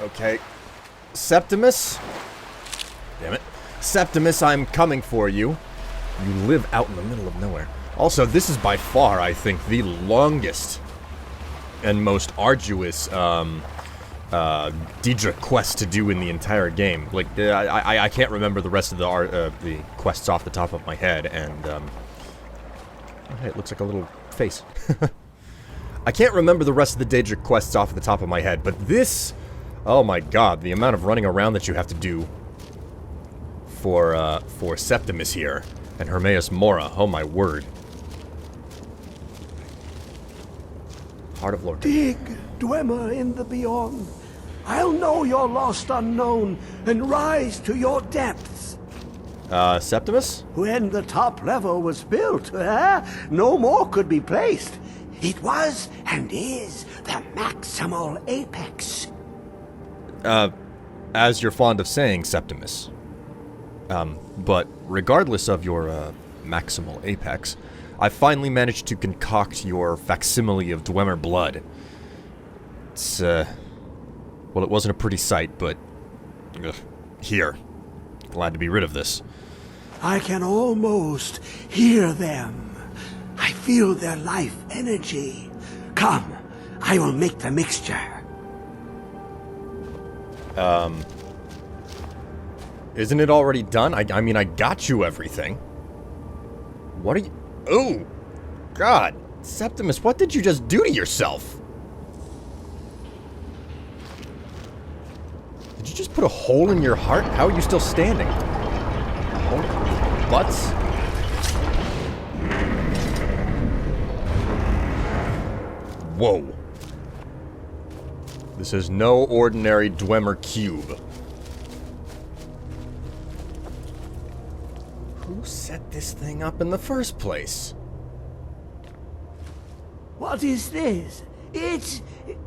Okay. Septimus? Damn it. Septimus, I'm coming for you. You live out in the middle of nowhere. Also, this is by far, I think, the longest and most arduous, Daedric quest to do in the entire game. Like, I can't remember the rest of the quests off the top of my head, and, oh, hey, it looks like a little face. I can't remember the rest of the Daedric quests off the top of my head, but this, oh my god, the amount of running around that you have to do for Septimus here, and Hermaus Mora, oh my word. Heart of Lord. Dig, Dwemer in the beyond. I'll know your lost unknown and rise to your depths. Septimus? When the top level was built, no more could be placed. It was and is the maximal apex. As you're fond of saying, Septimus. But regardless of your, maximal apex, I finally managed to concoct your facsimile of Dwemer blood. It's, well, it wasn't a pretty sight, but... here. Glad to be rid of this. I can almost hear them. I feel their life energy. Come, I will make the mixture. Isn't it already done? I mean, I got you everything. What are you... Oh! God! Septimus, what did you just do to yourself? Did you just put a hole in your heart? How are you still standing? Oh, butts? Whoa. This is no ordinary Dwemer cube. Who set this thing up in the first place? What is this? It's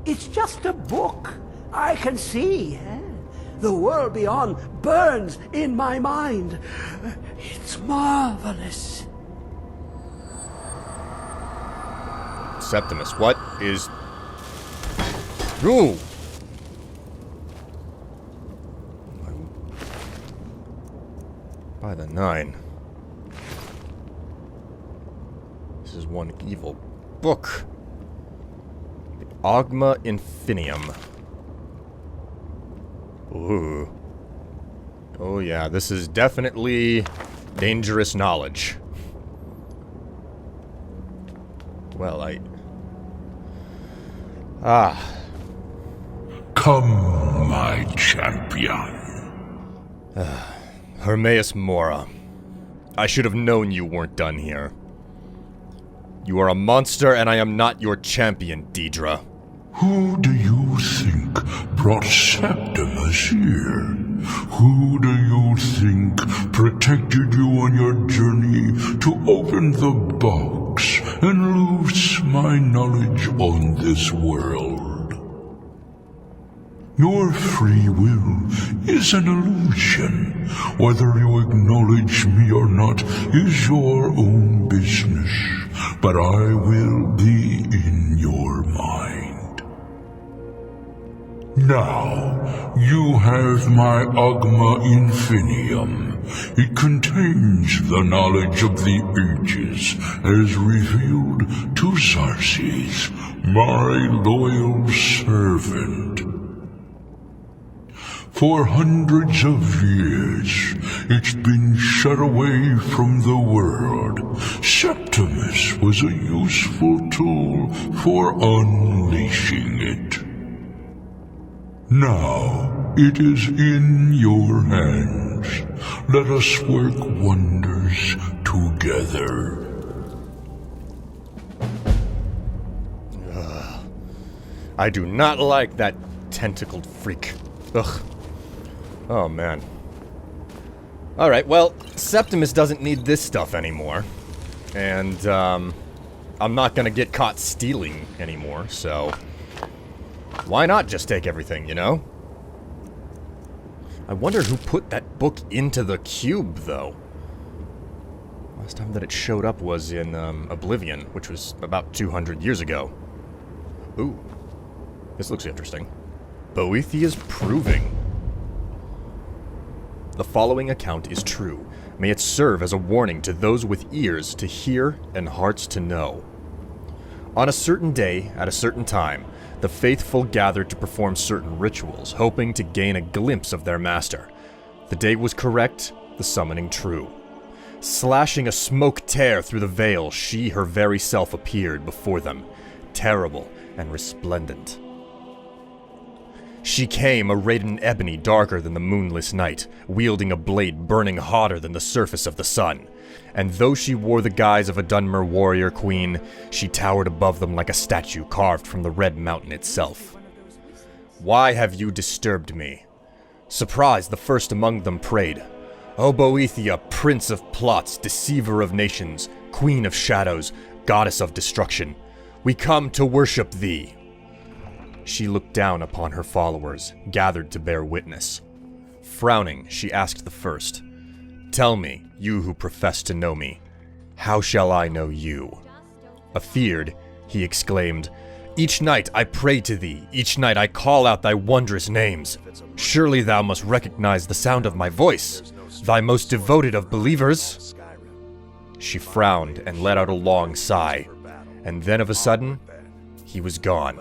just a book. I can see. The world beyond burns in my mind. It's marvelous. Septimus, what is... Ooh! By the 9. This is one evil book. The Ogma Infinium. Ooh. Oh yeah, this is definitely dangerous knowledge. Well, Come, my champion. Hermaus Mora. I should have known you weren't done here. You are a monster, and I am not your champion, Daedra. Who do you think brought Septimus here? Who do you think protected you on your journey to open the box and loose my knowledge on this world? Your free will is an illusion. Whether you acknowledge me or not is your own business, but I will be in your mind. Now, you have my Ogma Infinium. It contains the knowledge of the ages as revealed to Xarxes, my loyal servant. For hundreds of years, it's been shut away from the world. Septimus was a useful tool for unleashing it. Now, it is in your hands. Let us work wonders together. I do not like that tentacled freak. Ugh. Oh, man. Alright, well, Septimus doesn't need this stuff anymore. And, I'm not gonna get caught stealing anymore, so... why not just take everything, you know? I wonder who put that book into the cube, though. Last time that it showed up was in, Oblivion, which was about 200 years ago. Ooh. This looks interesting. Boethiah's proving. The following account is true. May it serve as a warning to those with ears to hear and hearts to know. On a certain day, at a certain time, the faithful gathered to perform certain rituals, hoping to gain a glimpse of their master. The day was correct, the summoning true. Slashing a smoke tear through the veil, she her very self appeared before them, terrible and resplendent. She came arrayed in ebony darker than the moonless night, wielding a blade burning hotter than the surface of the sun. And though she wore the guise of a Dunmer warrior queen, she towered above them like a statue carved from the Red Mountain itself. "Why have you disturbed me?" Surprised, the first among them prayed. "O Boethiah, prince of plots, deceiver of nations, queen of shadows, goddess of destruction, we come to worship thee." She looked down upon her followers, gathered to bear witness. Frowning, she asked the first, "Tell me, you who profess to know me, how shall I know you?" Afeared, he exclaimed, "Each night I pray to thee, each night I call out thy wondrous names. Surely thou must recognize the sound of my voice, thy most devoted of believers." She frowned and let out a long sigh, and then of a sudden, he was gone,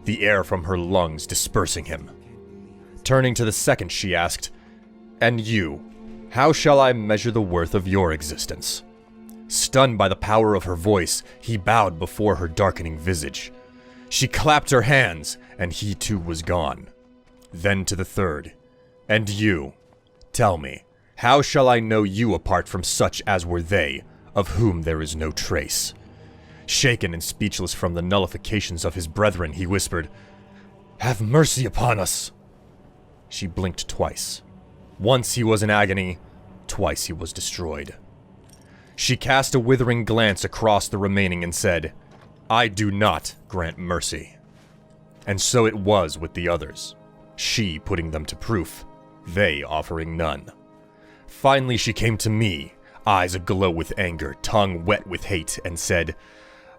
the air from her lungs dispersing him. Turning to the second, she asked, "And you, how shall I measure the worth of your existence?" Stunned by the power of her voice, he bowed before her darkening visage. She clapped her hands, and he too was gone. Then to the third, "And you, tell me, how shall I know you apart from such as were they, of whom there is no trace?" Shaken and speechless from the nullifications of his brethren, he whispered, "Have mercy upon us!" She blinked twice. Once he was in agony, twice he was destroyed. She cast a withering glance across the remaining and said, "I do not grant mercy." And so it was with the others, she putting them to proof, they offering none. Finally she came to me, eyes aglow with anger, tongue wet with hate, and said,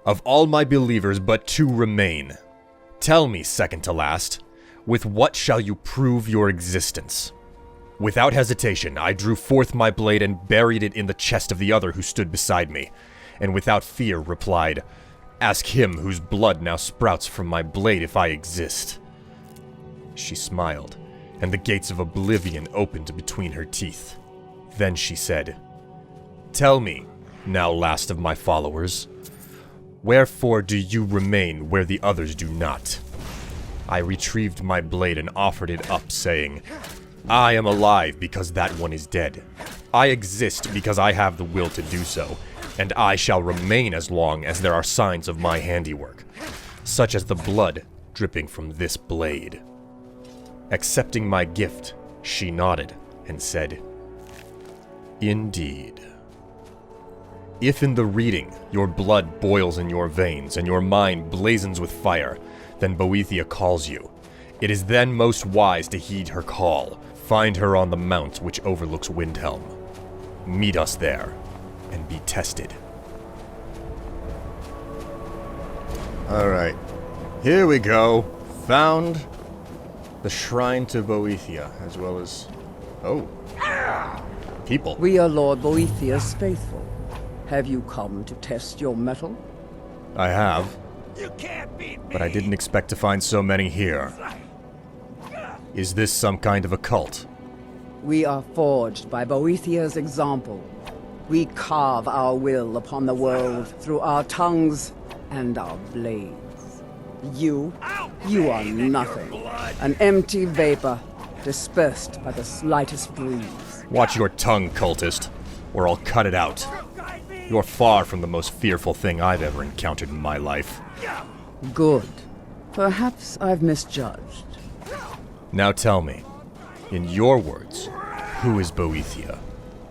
"Of all my believers but two remain. Tell me, second to last, with what shall you prove your existence?" Without hesitation, I drew forth my blade and buried it in the chest of the other who stood beside me, and without fear replied, "Ask him whose blood now sprouts from my blade if I exist." She smiled, and the gates of oblivion opened between her teeth. Then she said, "Tell me, now last of my followers, wherefore do you remain where the others do not?" I retrieved my blade and offered it up, saying, "I am alive because that one is dead. I exist because I have the will to do so, and I shall remain as long as there are signs of my handiwork, such as the blood dripping from this blade." Accepting my gift, she nodded and said, "Indeed. If in the reading your blood boils in your veins and your mind blazons with fire, then Boethiah calls you. It is then most wise to heed her call. Find her on the mount which overlooks Windhelm. Meet us there, and be tested." Alright, here we go. Found the shrine to Boethiah, as well as... oh. People. We are Lord Boethiah's faithful. Have you come to test your mettle? I have. But I didn't expect to find so many here. Is this some kind of a cult? We are forged by Boethiah's example. We carve our will upon the world through our tongues and our blades. You are nothing. An empty vapor, dispersed by the slightest breeze. Watch your tongue, cultist, or I'll cut it out. You're far from the most fearful thing I've ever encountered in my life. Good. Perhaps I've misjudged. Now tell me, in your words, who is Boethiah?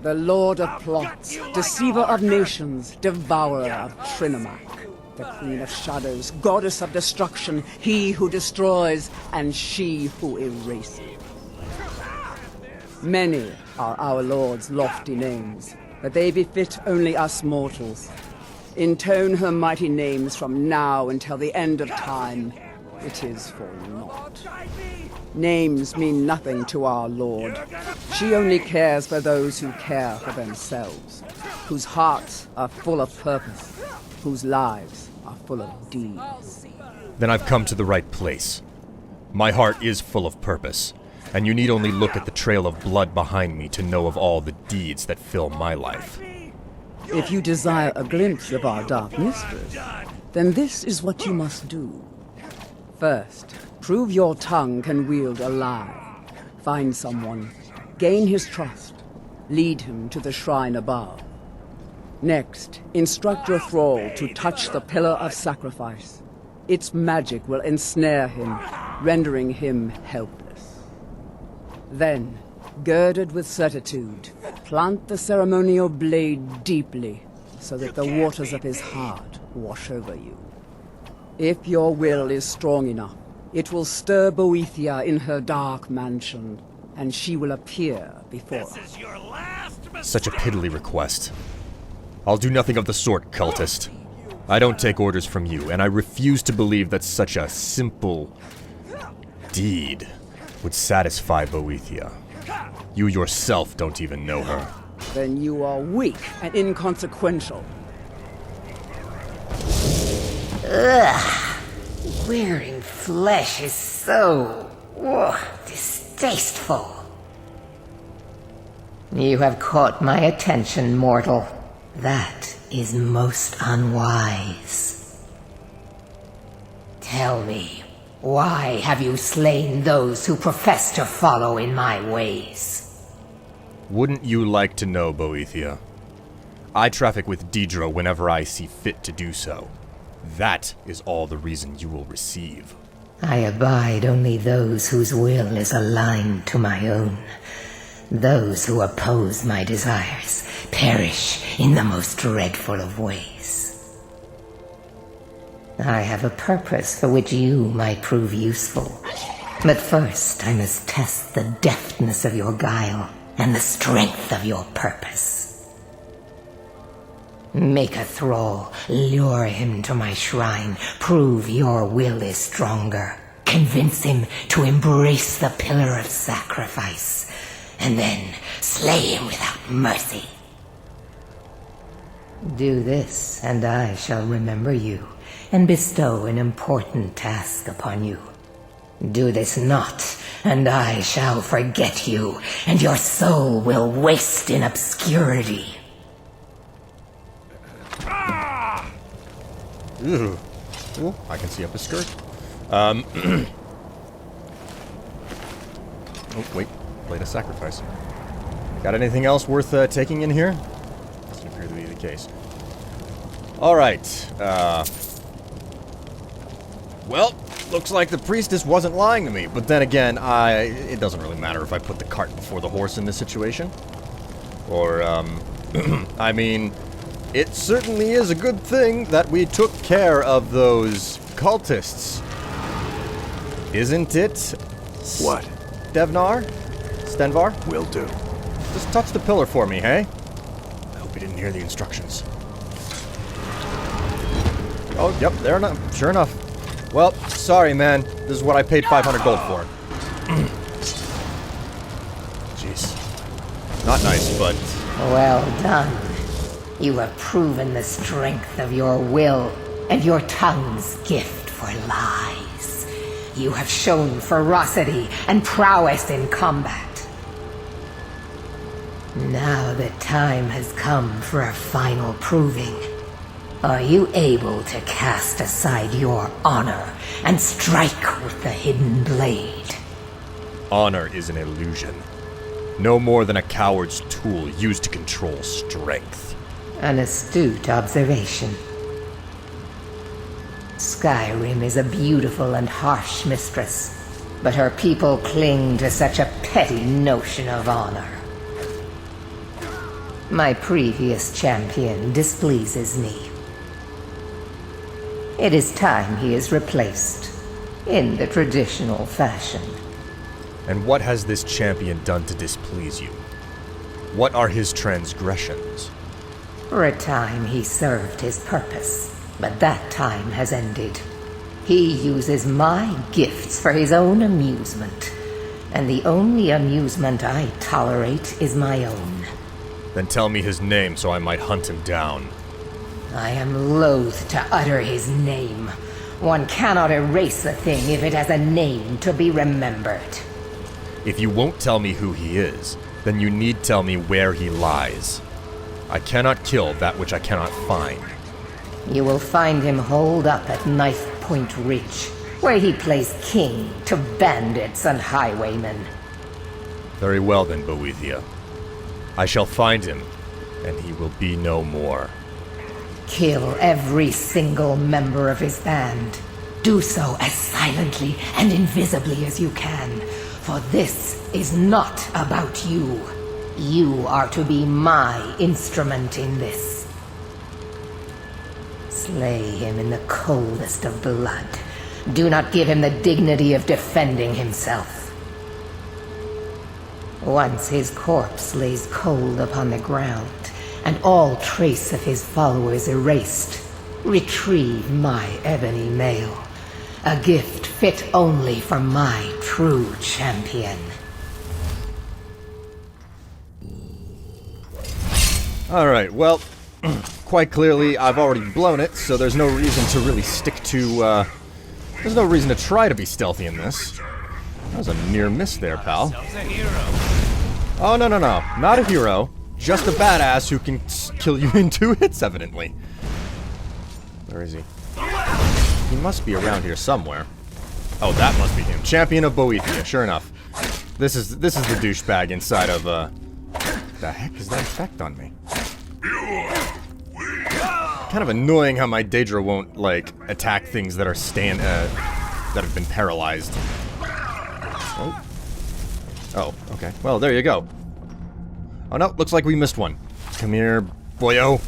The Lord of Plots, Deceiver of Nations, Devourer of Trinomac. The Queen of Shadows, Goddess of Destruction, he who destroys, and she who erases. Many are our Lord's lofty names, but they befit only us mortals. Intone her mighty names from now until the end of time. it is for naught. Names mean nothing to our Lord. She only cares for those who care for themselves, whose hearts are full of purpose, whose lives are full of deeds. Then I've come to the right place. My heart is full of purpose, and you need only look at the trail of blood behind me to know of all the deeds that fill my life. If you desire a glimpse of our dark mistress, then this is what you must do. First, prove your tongue can wield a lie. Find someone, gain his trust, lead him to the shrine above. Next, instruct your thrall to touch the pillar of sacrifice. Its magic will ensnare him, rendering him helpless. Then, girded with certitude, plant the ceremonial blade deeply, so that the waters of his heart wash over you. If your will is strong enough, it will stir Boethiah in her dark mansion, and she will appear before us. Such a piddly request. I'll do nothing of the sort, cultist. I don't take orders from you, and I refuse to believe that such a simple deed would satisfy Boethiah. You yourself don't even know her. Then you are weak and inconsequential. Ugh. Wearing flesh is so distasteful. You have caught my attention, mortal. That is most unwise. Tell me, why have you slain those who profess to follow in my ways? Wouldn't you like to know, Boethiah? I traffic with Daedra whenever I see fit to do so. That is all the reason you will receive. I abide only those whose will is aligned to my own. Those who oppose my desires perish in the most dreadful of ways. I have a purpose for which you might prove useful. But first I must test the deftness of your guile and the strength of your purpose. Make a thrall, lure him to my shrine, prove your will is stronger. Convince him to embrace the pillar of sacrifice, and then slay him without mercy. Do this, and I shall remember you, and bestow an important task upon you. Do this not, and I shall forget you, and your soul will waste in obscurity. Ooh. Ooh, I can see up his skirt. Oh, wait. Blade of sacrifice. Got anything else worth taking in here? Doesn't appear to be the case. Alright. Well, looks like the priestess wasn't lying to me. But then again, it doesn't really matter if I put the cart before the horse in this situation. Or, I mean, it certainly is a good thing that we took care of those cultists. Isn't it? What? Devnar? Stenvar? Will do. Just touch the pillar for me, hey? I hope you didn't hear the instructions. Oh, yep, there enough. Sure enough. Well, sorry, man. This is what I paid 500 gold for. Jeez. Not nice, but... Well done. You have proven the strength of your will and your tongue's gift for lies. You have shown ferocity and prowess in combat. Now the time has come for a final proving. Are you able to cast aside your honor and strike with the hidden blade? Honor is an illusion. No more than a coward's tool used to control strength. An astute observation. Skyrim is a beautiful and harsh mistress, but her people cling to such a petty notion of honor. My previous champion displeases me. It is time he is replaced, in the traditional fashion. And what has this champion done to displease you? What are his transgressions? For a time he served his purpose, but that time has ended. He uses my gifts for his own amusement. And the only amusement I tolerate is my own. Then tell me his name so I might hunt him down. I am loath to utter his name. One cannot erase a thing if it has a name to be remembered. If you won't tell me who he is, then you need tell me where he lies. I cannot kill that which I cannot find. You will find him holed up at Knife Point Ridge, where he plays king to bandits and highwaymen. Very well then, Boethiah. I shall find him, and he will be no more. Kill every single member of his band. Do so as silently and invisibly as you can, for this is not about you. You are to be my instrument in this. Slay him in the coldest of blood. Do not give him the dignity of defending himself. Once his corpse lays cold upon the ground, and all trace of his followers erased, retrieve my ebony mail, a gift fit only for my true champion. Alright, well, quite clearly I've already blown it, so there's no reason to really stick to, there's no reason to try to be stealthy in this. That was a near miss there, pal. Oh, no, not a hero. Just a badass who can kill you in 2 hits, evidently. Where is he? He must be around here somewhere. Oh, that must be him. Champion of Boethiah, sure enough. This is the douchebag inside of, the heck is that effect on me? Kind of annoying how my Daedra won't, like, attack things that are that have been paralyzed. Oh. Oh, okay. Well, there you go. Oh no, looks like we missed one. Come here, boyo.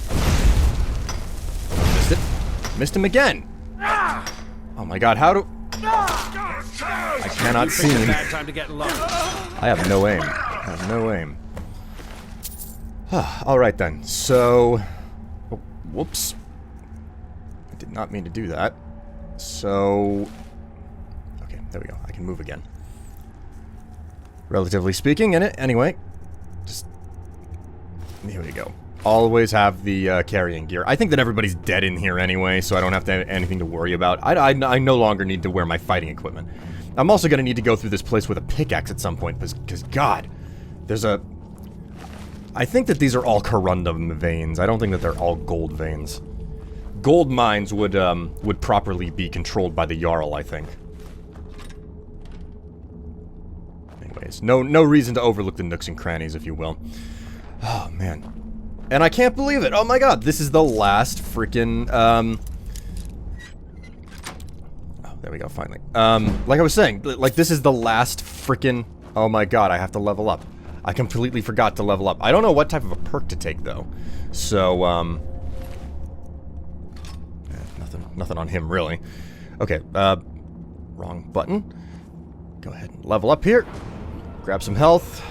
Missed it. Missed him again. Oh my god, how do... I cannot see him. I have no aim. I have no aim. Alright then, so... Oh, whoops. I did not mean to do that. So... Okay, there we go. I can move again. Relatively speaking, anyway. Just... Here we go. Always have the carrying gear. I think that everybody's dead in here anyway, so I don't have to have anything to worry about. I no longer need to wear my fighting equipment. I'm also going to need to go through this place with a pickaxe at some point, because God, there's a... I think that these are all corundum veins. I don't think that they're all gold veins. Gold mines would properly be controlled by the Jarl, I think. Anyways, no reason to overlook the nooks and crannies, if you will. Oh, man. And I can't believe it. Oh my god, this is the last freaking, Oh, there we go, finally. Like I was saying, like, this is the last freaking... Oh my god, I have to level up. I completely forgot to level up. I don't know what type of a perk to take, though. So, nothing on him, really. Okay, wrong button. Go ahead and level up here. Grab some health.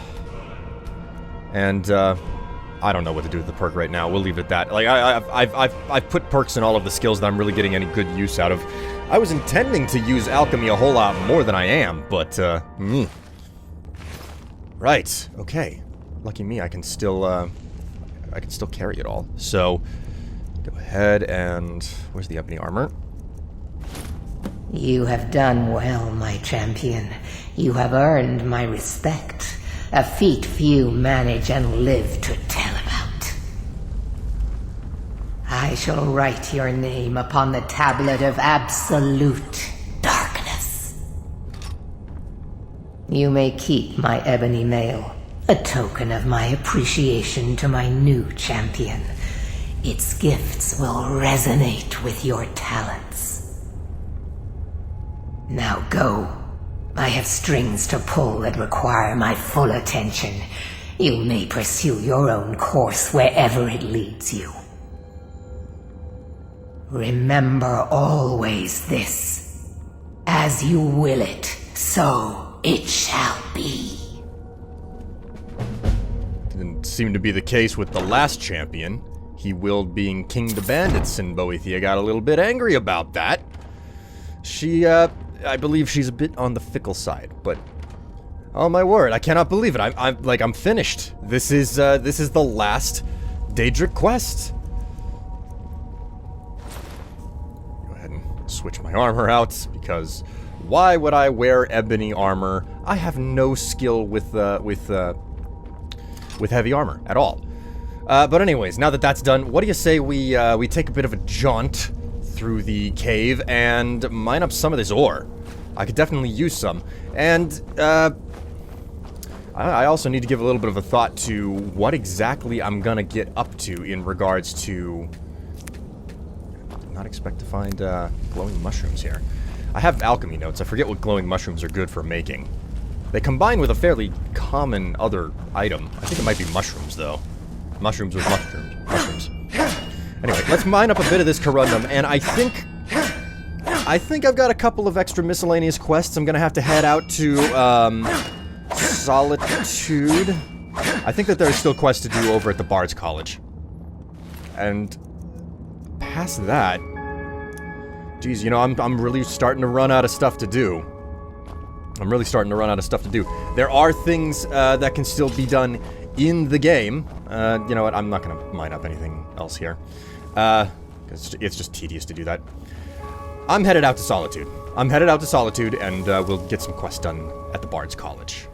And, I don't know what to do with the perk right now. We'll leave it at that. Like, I've put perks in all of the skills that I'm really getting any good use out of. I was intending to use alchemy a whole lot more than I am, but, Right, okay. Lucky me, I can still carry it all. So, go ahead and... Where's the ebony armor? You have done well, my champion. You have earned my respect. A feat few manage and live to tell about. I shall write your name upon the tablet of absolute darkness. You may keep my ebony mail, a token of my appreciation to my new champion. Its gifts will resonate with your talents. Now go. I have strings to pull that require my full attention. You may pursue your own course wherever it leads you. Remember always this. As you will it, so it shall be. Didn't seem to be the case with the last champion. He willed being king to bandits, and Boethiah got a little bit angry about that. I believe she's a bit on the fickle side, but oh my word, I cannot believe it. I'm finished. This is the last Daedric quest. Go ahead and switch my armor out, because why would I wear ebony armor? I have no skill with heavy armor at all. But anyways, now that that's done, what do you say we take a bit of a jaunt through the cave and mine up some of this ore? I could definitely use some. And, I also need to give a little bit of a thought to what exactly I'm gonna get up to in regards to... Did not expect to find, glowing mushrooms here. I have alchemy notes. I forget what glowing mushrooms are good for making. They combine with a fairly common other item. I think it might be mushrooms, though. Mushrooms with mushrooms. Anyway, let's mine up a bit of this corundum, and I think I've got a couple of extra miscellaneous quests. I'm gonna have to head out to, Solitude. I think that there are still quests to do over at the Bard's College. And past that... Geez, you know, I'm really starting to run out of stuff to do. There are things that can still be done in the game. You know what, I'm not gonna mine up anything else here. Because it's just tedious to do that. I'm headed out to Solitude. And we'll get some quests done at the Bard's College.